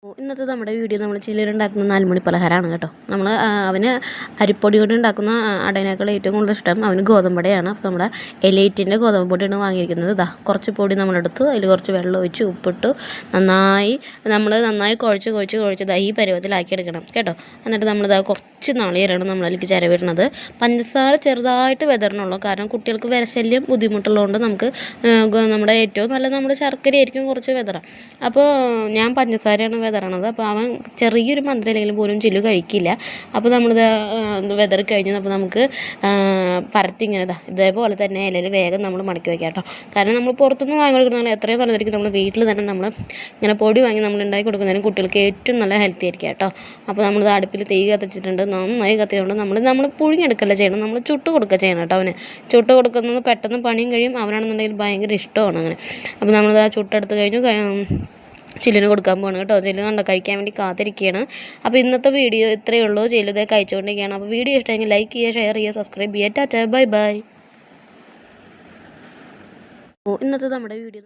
ഇന്നത്തെ നമ്മുടെ വീഡിയോ നമ്മൾ ചില്ലിലുണ്ടാക്കുന്ന 4 മണി പലഹാരമാണ് കേട്ടോ. നമ്മൾ അവന് അരിപ്പൊടി കൊണ്ട് ഉണ്ടാക്കുന്ന അടേനേക്കാൾ ഏറ്റവും കൂടുതൽ ഇഷ്ടം അവന് ഗോതമ്പടയാണ്. അപ്പോൾ നമ്മുടെ എലൈറ്റിൻ്റെ ഗോതമ്പ് പൊടിയാണ് വാങ്ങിയിരിക്കുന്നത്. ഇതാ കുറച്ച് പൊടി നമ്മളെടുത്തു, അതിൽ കുറച്ച് വെള്ളം ഒഴിച്ച് ഉപ്പിട്ടു നന്നായി കുഴച്ച് ഈ പരുവത്തിലാക്കി എടുക്കണം കേട്ടോ. എന്നിട്ട് നമ്മളിതാ കുറച്ച് നാളികേരമാണ് നമ്മളതിലേക്ക് ചിരവിടുന്നത്. പഞ്ചസാര ചെറുതായിട്ട് വിതരണമുള്ളൂ, കാരണം കുട്ടികൾക്ക് വിരശല്യം ബുദ്ധിമുട്ടുള്ളതുകൊണ്ട് നമുക്ക് നമ്മുടെ ഏറ്റവും നല്ല നമ്മുടെ ശർക്കര ആയിരിക്കും കുറച്ച് വിതറാം. അപ്പോൾ ഞാൻ പഞ്ചസാരയാണ് വിതറണത്. അപ്പോൾ അവൻ ചെറിയൊരു മധുരമില്ലെങ്കിലും പോലും ചില്ലു കഴിക്കില്ല. അപ്പോൾ നമ്മളിത് വിതറി കഴിഞ്ഞ് അപ്പോൾ നമുക്ക് പരത്തി ഇതേപോലെ തന്നെ ഇലയിൽ വേഗം നമ്മൾ മടക്കി വയ്ക്കാം കേട്ടോ. കാരണം നമ്മൾ പുറത്തുനിന്ന് വാങ്ങി കൊടുക്കുന്നതിന് എത്രയും നല്ലതായിരിക്കും നമ്മൾ വീട്ടിൽ തന്നെ നമ്മൾ ഇങ്ങനെ പൊടി വാങ്ങി നമ്മൾ ഉണ്ടാക്കി കൊടുക്കുന്നതിന് കുട്ടികൾക്ക് ഏറ്റവും നല്ല ഹെൽത്തി ആയിരിക്കും കേട്ടോ. അപ്പോൾ നമ്മളിത് അടുപ്പിൽ തീ കത്തിച്ചിട്ടുണ്ട്. നന്നായി കത്തിയതുകൊണ്ട് നമ്മൾ പുഴുങ്ങിയെടുക്കല്ല ചെയ്യണം, നമ്മൾ ചുട്ട് കൊടുക്കുക ചെയ്യണം കേട്ടോ. അവന് ചുട്ട് കൊടുക്കുന്നത് പെട്ടെന്ന് പണിയും കഴിയും, അവനാണെന്നുണ്ടെങ്കിൽ ഭയങ്കര ഇഷ്ടമാണ് അങ്ങനെ. അപ്പോൾ നമ്മളിത് ചുട്ടെടുത്ത് കഴിഞ്ഞു ചില്ലിന് കൊടുക്കാൻ പോകണം കേട്ടോ. ചില്ല് കണ്ടോ കഴിക്കാൻ വേണ്ടി കാത്തിരിക്കുകയാണ്. അപ്പോൾ ഇന്നത്തെ വീഡിയോ ഇത്രയേ ഉള്ളൂ. ചില്ലിത് കഴിച്ചുകൊണ്ടിരിക്കുകയാണ്. അപ്പോൾ വീഡിയോ ഇഷ്ടമെങ്കിൽ ലൈക്ക് ചെയ്യുക, ഷെയർ ചെയ്യുക, സബ്സ്ക്രൈബ് ചെയ്യുക. Tata bye bye. ഇന്നത്തെ നമ്മുടെ വീഡിയോ